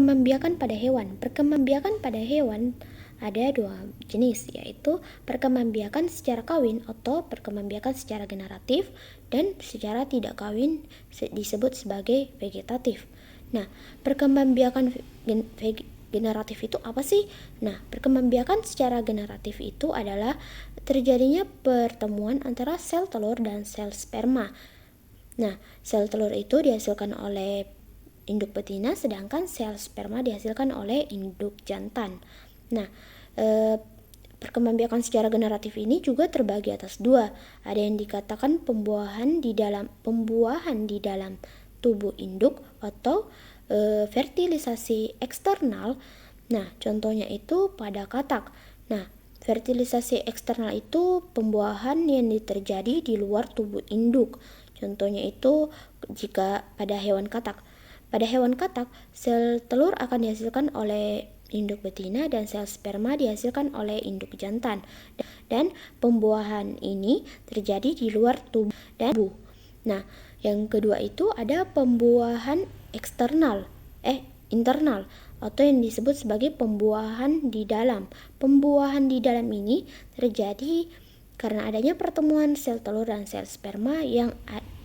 Perkembangbiakan pada hewan. Perkembangbiakan pada hewan ada dua jenis, yaitu perkembangbiakan secara kawin atau perkembangbiakan secara generatif, dan secara tidak kawin disebut sebagai vegetatif. Nah, perkembangbiakan generatif itu apa sih? Nah, perkembangbiakan secara generatif itu adalah terjadinya pertemuan antara sel telur dan sel sperma. Nah, sel telur itu dihasilkan oleh induk betina, sedangkan sel sperma dihasilkan oleh induk jantan. Nah, perkembangbiakan secara generatif ini juga terbagi atas dua. Ada yang dikatakan pembuahan di dalam tubuh induk atau fertilisasi eksternal. Nah, contohnya itu pada katak. Nah, fertilisasi eksternal itu pembuahan yang terjadi di luar tubuh induk. Contohnya itu jika pada hewan katak. Pada hewan katak, sel telur akan dihasilkan oleh induk betina dan sel sperma dihasilkan oleh induk jantan. Dan pembuahan ini terjadi di luar tubuh dan tubuh. Nah, yang kedua itu ada pembuahan internal atau yang disebut sebagai pembuahan di dalam. Pembuahan di dalam ini terjadi karena adanya pertemuan sel telur dan sel sperma yang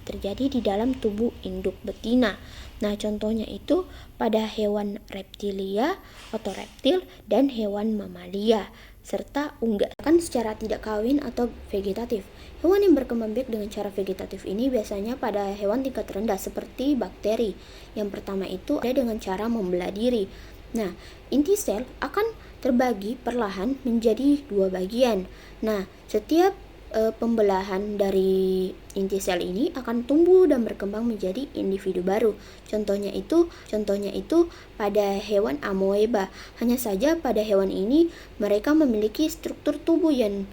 terjadi di dalam tubuh induk betina. Nah, contohnya itu pada hewan reptilia atau reptil dan hewan mamalia serta unggas. Secara tidak kawin atau vegetatif. Hewan yang berkembang biak dengan cara vegetatif ini biasanya pada hewan tingkat rendah seperti bakteri. Yang pertama itu ada dengan cara membelah diri. Nah, inti sel akan terbagi perlahan menjadi dua bagian. Nah, setiap pembelahan dari inti sel ini akan tumbuh dan berkembang menjadi individu baru. Contohnya itu pada hewan amoeba. Hanya saja pada hewan ini mereka memiliki struktur tubuh yang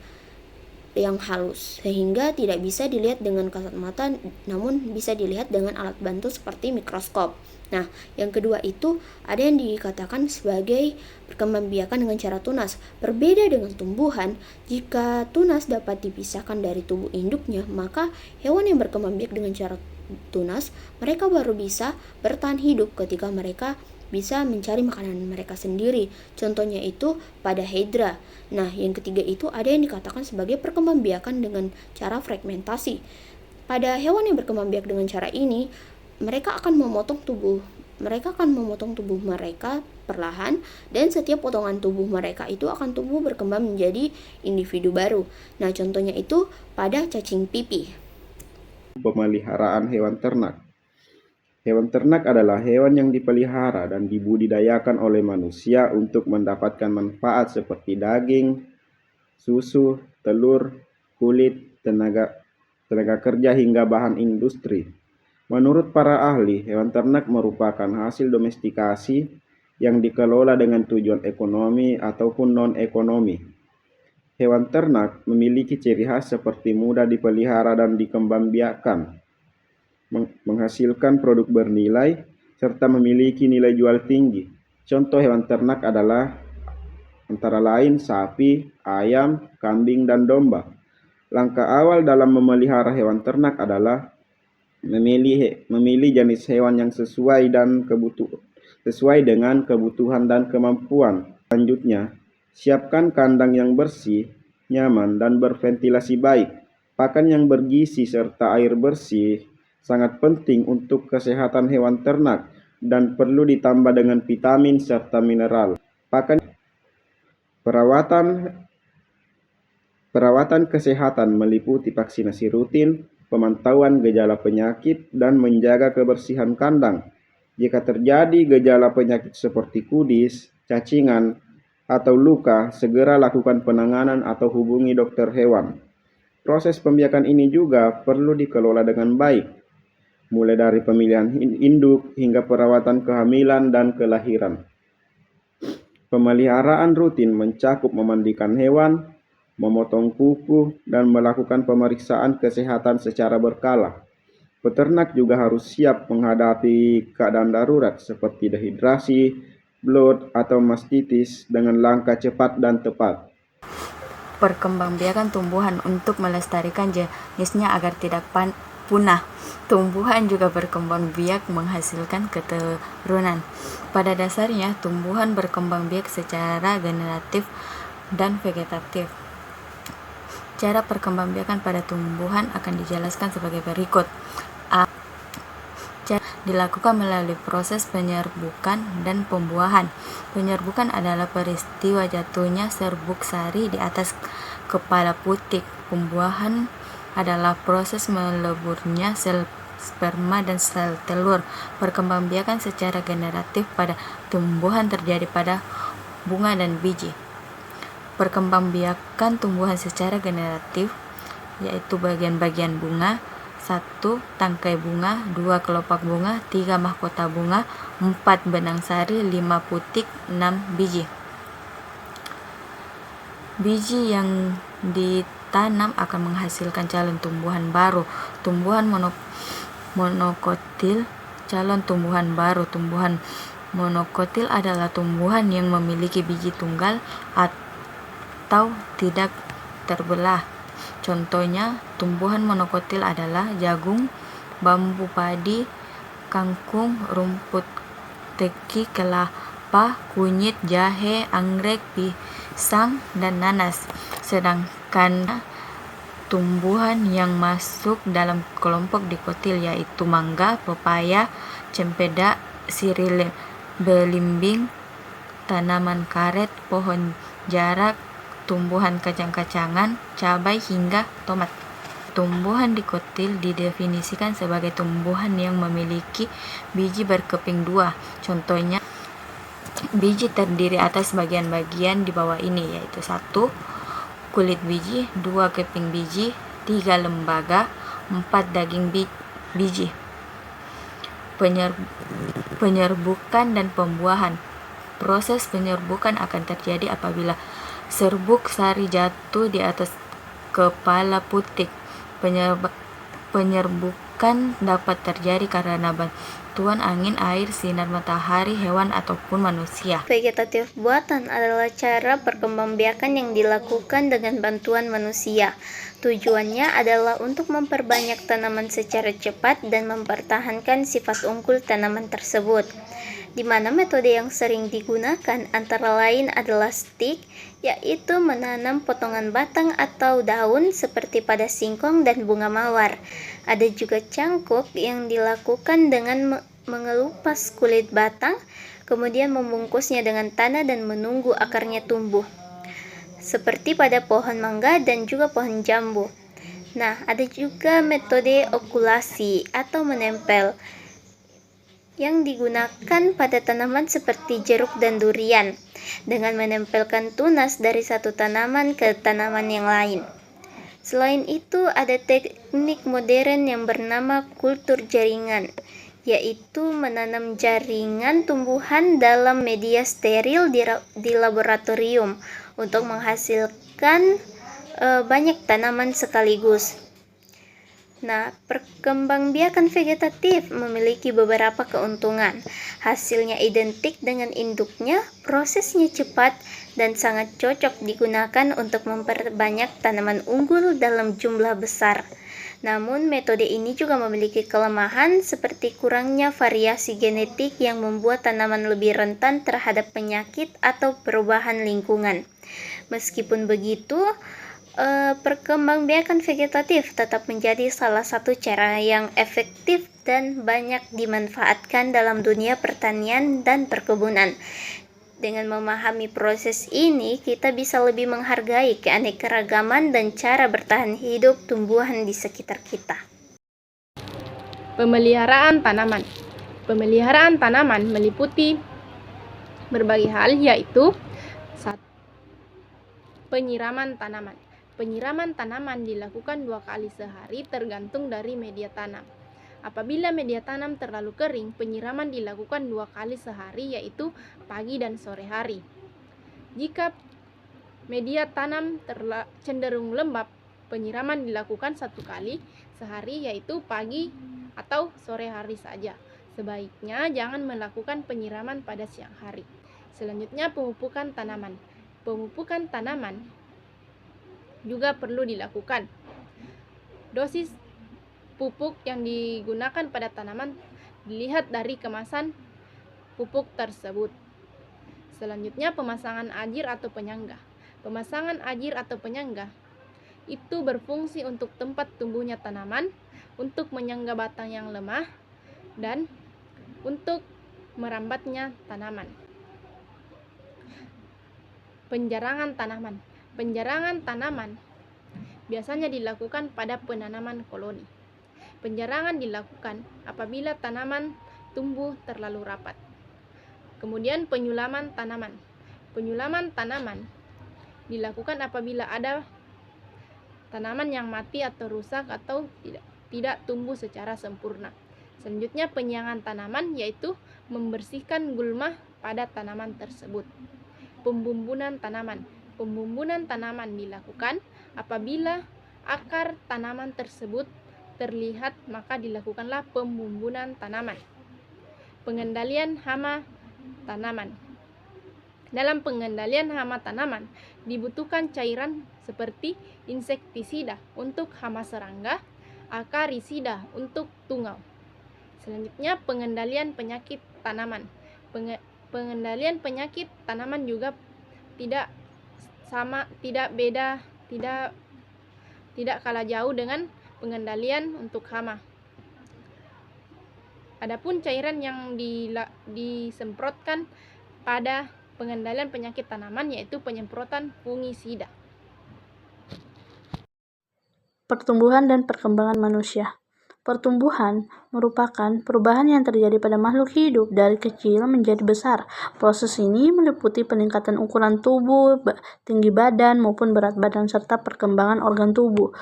halus sehingga tidak bisa dilihat dengan kasat mata, namun bisa dilihat dengan alat bantu seperti mikroskop. Nah, yang kedua itu ada yang dikatakan sebagai perkembangbiakan dengan cara tunas. Berbeda dengan tumbuhan, jika tunas dapat dipisahkan dari tubuh induknya, maka hewan yang berkembang biak dengan cara tunas, mereka baru bisa bertahan hidup ketika mereka bisa mencari makanan mereka sendiri. Contohnya itu pada hydra. Nah, yang ketiga itu ada yang dikatakan sebagai perkembangbiakan dengan cara fragmentasi. Pada hewan yang berkembang biak dengan cara ini, mereka akan memotong tubuh mereka perlahan, dan setiap potongan tubuh mereka itu akan tumbuh berkembang menjadi individu baru. Nah, contohnya itu pada cacing pipih. Pemeliharaan hewan ternak. Hewan ternak adalah hewan yang dipelihara dan dibudidayakan oleh manusia untuk mendapatkan manfaat seperti daging, susu, telur, kulit, tenaga kerja hingga bahan industri. Menurut para ahli, hewan ternak merupakan hasil domestikasi yang dikelola dengan tujuan ekonomi ataupun non-ekonomi. Hewan ternak memiliki ciri khas seperti mudah dipelihara dan dikembangbiakan, menghasilkan produk bernilai, serta memiliki nilai jual tinggi. Contoh hewan ternak adalah antara lain sapi, ayam, kambing, dan domba. Langkah awal dalam memelihara hewan ternak adalah memilih jenis hewan yang sesuai dengan kebutuhan dan kemampuan. Selanjutnya, siapkan kandang yang bersih, nyaman, dan berventilasi baik. Pakan yang bergizi serta air bersih sangat penting untuk kesehatan hewan ternak dan perlu ditambah dengan vitamin serta mineral. Perawatan kesehatan meliputi vaksinasi rutin, pemantauan gejala penyakit, dan menjaga kebersihan kandang. Jika terjadi gejala penyakit seperti kudis, cacingan, atau luka, segera lakukan penanganan atau hubungi dokter hewan. Proses pembiakan ini juga perlu dikelola dengan baik, mulai dari pemilihan induk hingga perawatan kehamilan dan kelahiran. Pemeliharaan rutin mencakup memandikan hewan, memotong kuku, dan melakukan pemeriksaan kesehatan secara berkala. Peternak juga harus siap menghadapi keadaan darurat seperti dehidrasi, bloat, atau mastitis dengan langkah cepat dan tepat. Perkembangbiakan tumbuhan untuk melestarikan jenisnya agar tidak punah. Tumbuhan juga berkembang biak menghasilkan keturunan. Pada dasarnya, tumbuhan berkembang biak secara generatif dan vegetatif. Cara perkembangbiakan pada tumbuhan akan dijelaskan sebagai berikut. A. Cara dilakukan melalui proses penyerbukan dan pembuahan. Penyerbukan adalah peristiwa jatuhnya serbuk sari di atas kepala putik. Pembuahan adalah proses meleburnya sel sperma dan sel telur. Perkembangbiakan secara generatif pada tumbuhan terjadi pada bunga dan biji. Perkembangbiakan tumbuhan secara generatif yaitu bagian-bagian bunga: 1. Tangkai bunga, 2. Kelopak bunga, 3. Mahkota bunga, 4. Benang sari, 5. Putik, 6. Biji. Biji yang ditanam akan menghasilkan calon tumbuhan baru. Tumbuhan monokotil. Calon tumbuhan baru. Tumbuhan monokotil adalah tumbuhan yang memiliki biji tunggal atau tidak terbelah. Contohnya, tumbuhan monokotil adalah jagung, bambu padi, kangkung, rumput teki, kelapa, kunyit, jahe, anggrek, pisang, dan nanas. Sedangkan tumbuhan yang masuk dalam kelompok dikotil yaitu mangga, pepaya, cempeda, sirih belimbing, tanaman karet, pohon jarak, tumbuhan kacang-kacangan, cabai, hingga tomat. Tumbuhan dikotil didefinisikan sebagai tumbuhan yang memiliki biji berkeping dua. Contohnya, biji terdiri atas bagian-bagian di bawah ini, yaitu 1. Kulit biji, 2. Keping biji, 3. Lembaga, 4. Daging biji. Penyerbukan dan pembuahan. Proses penyerbukan akan terjadi apabila serbuk sari jatuh di atas kepala putik. Penyerbukan dapat terjadi karena bantuan angin, air, sinar matahari, hewan, ataupun manusia. Vegetatif buatan adalah cara perkembangbiakan yang dilakukan dengan bantuan manusia. Tujuannya adalah untuk memperbanyak tanaman secara cepat dan mempertahankan sifat unggul tanaman tersebut, di mana metode yang sering digunakan antara lain adalah stik, yaitu menanam potongan batang atau daun seperti pada singkong dan bunga mawar. Ada juga cangkok yang dilakukan dengan mengelupas kulit batang, kemudian membungkusnya dengan tanah dan menunggu akarnya tumbuh, seperti pada pohon mangga dan juga pohon jambu. Nah, ada juga metode okulasi atau menempel yang digunakan pada tanaman seperti jeruk dan durian, dengan menempelkan tunas dari satu tanaman ke tanaman yang lain. Selain itu, ada teknik modern yang bernama kultur jaringan, yaitu menanam jaringan tumbuhan dalam media steril di laboratorium untuk menghasilkan banyak tanaman sekaligus. Nah, perkembangbiakan vegetatif memiliki beberapa keuntungan. Hasilnya identik dengan induknya, prosesnya cepat, dan sangat cocok digunakan untuk memperbanyak tanaman unggul dalam jumlah besar. Namun, metode ini juga memiliki kelemahan seperti kurangnya variasi genetik yang membuat tanaman lebih rentan terhadap penyakit atau perubahan lingkungan. Meskipun begitu, perkembangbiakan vegetatif tetap menjadi salah satu cara yang efektif dan banyak dimanfaatkan dalam dunia pertanian dan perkebunan. Dengan memahami proses ini, kita bisa lebih menghargai keanekaragaman dan cara bertahan hidup tumbuhan di sekitar kita. Pemeliharaan tanaman. Pemeliharaan tanaman meliputi berbagai hal, yaitu 1. Penyiraman tanaman. Penyiraman tanaman dilakukan 2 kali sehari tergantung dari media tanam. Apabila media tanam terlalu kering, penyiraman dilakukan 2 kali sehari, yaitu pagi dan sore hari. Jika media tanam cenderung lembab, penyiraman dilakukan 1 kali sehari, yaitu pagi atau sore hari saja. Sebaiknya jangan melakukan penyiraman pada siang hari. Selanjutnya, pemupukan tanaman. Pemupukan tanaman juga perlu dilakukan. Dosis pupuk yang digunakan pada tanaman dilihat dari kemasan pupuk tersebut. Selanjutnya, pemasangan ajir atau penyangga. Pemasangan ajir atau penyangga itu berfungsi untuk tempat tumbuhnya tanaman, untuk menyangga batang yang lemah, dan untuk merambatnya tanaman. Penjarangan tanaman. Penjarangan tanaman biasanya dilakukan pada penanaman koloni. Penjarangan dilakukan apabila tanaman tumbuh terlalu rapat. Kemudian penyulaman tanaman. Penyulaman tanaman dilakukan apabila ada tanaman yang mati atau rusak atau tidak tumbuh secara sempurna. Selanjutnya, penyiangan tanaman yaitu membersihkan gulma pada tanaman tersebut. Pembumbunan tanaman. Pembumbunan tanaman dilakukan apabila akar tanaman tersebut terlihat, maka dilakukanlah pembumbunan tanaman. Pengendalian hama tanaman. Dalam pengendalian hama tanaman dibutuhkan cairan seperti insektisida untuk hama serangga, akarisida untuk tungau. Selanjutnya, pengendalian penyakit tanaman. Pengendalian penyakit tanaman juga tidak kalah jauh dengan pengendalian untuk hama. Adapun cairan yang disemprotkan pada pengendalian penyakit tanaman yaitu penyemprotan fungisida. Pertumbuhan dan perkembangan manusia. Pertumbuhan merupakan perubahan yang terjadi pada makhluk hidup dari kecil menjadi besar. Proses ini meliputi peningkatan ukuran tubuh, tinggi badan maupun berat badan serta perkembangan organ tubuh.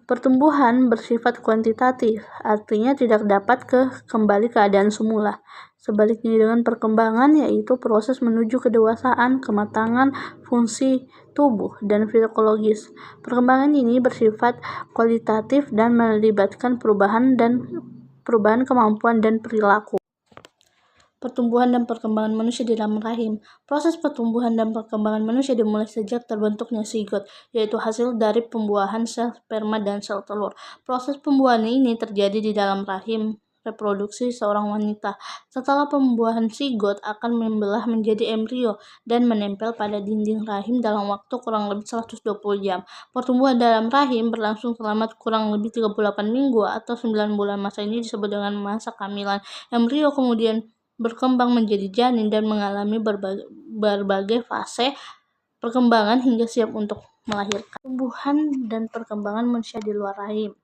Pertumbuhan bersifat kuantitatif, artinya tidak dapat kembali keadaan semula. Sebaliknya dengan perkembangan, yaitu proses menuju kedewasaan, kematangan fungsi tubuh, dan fisiologis. Perkembangan ini bersifat kualitatif dan melibatkan perubahan kemampuan dan perilaku. Pertumbuhan dan perkembangan manusia di dalam rahim. Proses pertumbuhan dan perkembangan manusia dimulai sejak terbentuknya zigot, yaitu hasil dari pembuahan sel sperma dan sel telur. Proses pembuahan ini terjadi di dalam rahim reproduksi seorang wanita. Setelah pembuahan, zigot akan membelah menjadi embrio dan menempel pada dinding rahim dalam waktu kurang lebih 120 jam. Pertumbuhan dalam rahim berlangsung selama kurang lebih 38 minggu atau 9 bulan. Masa ini disebut dengan masa kehamilan. Embrio kemudian berkembang menjadi janin dan mengalami berbagai fase perkembangan hingga siap untuk melahirkan. Pertumbuhan dan perkembangan manusia di luar rahim.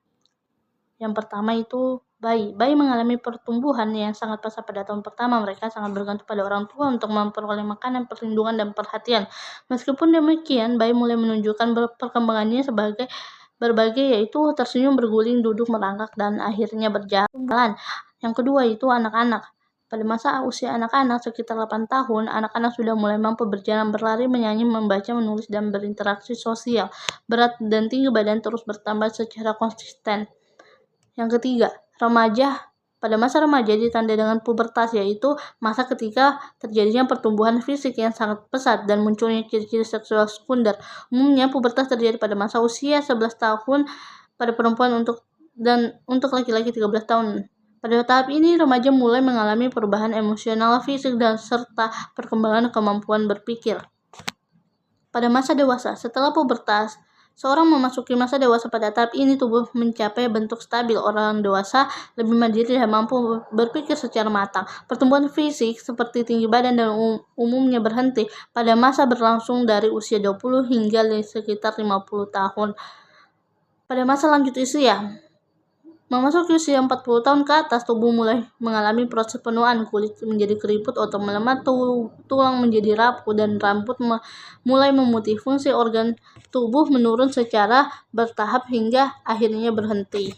Yang pertama itu bayi. Bayi mengalami pertumbuhan yang sangat pesat pada tahun pertama. Mereka sangat bergantung pada orang tua untuk memperoleh makanan, perlindungan, dan perhatian. Meskipun demikian, bayi mulai menunjukkan perkembangannya sebagai berbagai, yaitu tersenyum, berguling, duduk, merangkak, dan akhirnya berjalan. Yang kedua itu anak-anak. Pada masa usia anak-anak sekitar 8 tahun, anak-anak sudah mulai mampu berjalan, berlari, menyanyi, membaca, menulis, dan berinteraksi sosial. Berat dan tinggi badan terus bertambah secara konsisten. Yang ketiga, remaja. Pada masa remaja ditandai dengan pubertas, yaitu masa ketika terjadinya pertumbuhan fisik yang sangat pesat dan munculnya ciri-ciri seksual sekunder. Umumnya pubertas terjadi pada masa usia 11 tahun pada perempuan dan untuk laki-laki 13 tahun. Pada tahap ini, remaja mulai mengalami perubahan emosional, fisik, dan serta perkembangan kemampuan berpikir. Pada masa dewasa, setelah pubertas, seorang memasuki masa dewasa. Pada tahap ini, tubuh mencapai bentuk stabil. Orang dewasa lebih mandiri dan mampu berpikir secara matang. Pertumbuhan fisik seperti tinggi badan dan umumnya berhenti pada masa berlangsung dari usia 20 hingga sekitar 50 tahun. Pada masa lanjut usia, memasuki usia 40 tahun ke atas, tubuh mulai mengalami proses penuaan. Kulit menjadi keriput, otot melemah, tulang menjadi rapuh, dan rambut mulai memutih. Fungsi organ tubuh menurun secara bertahap hingga akhirnya berhenti.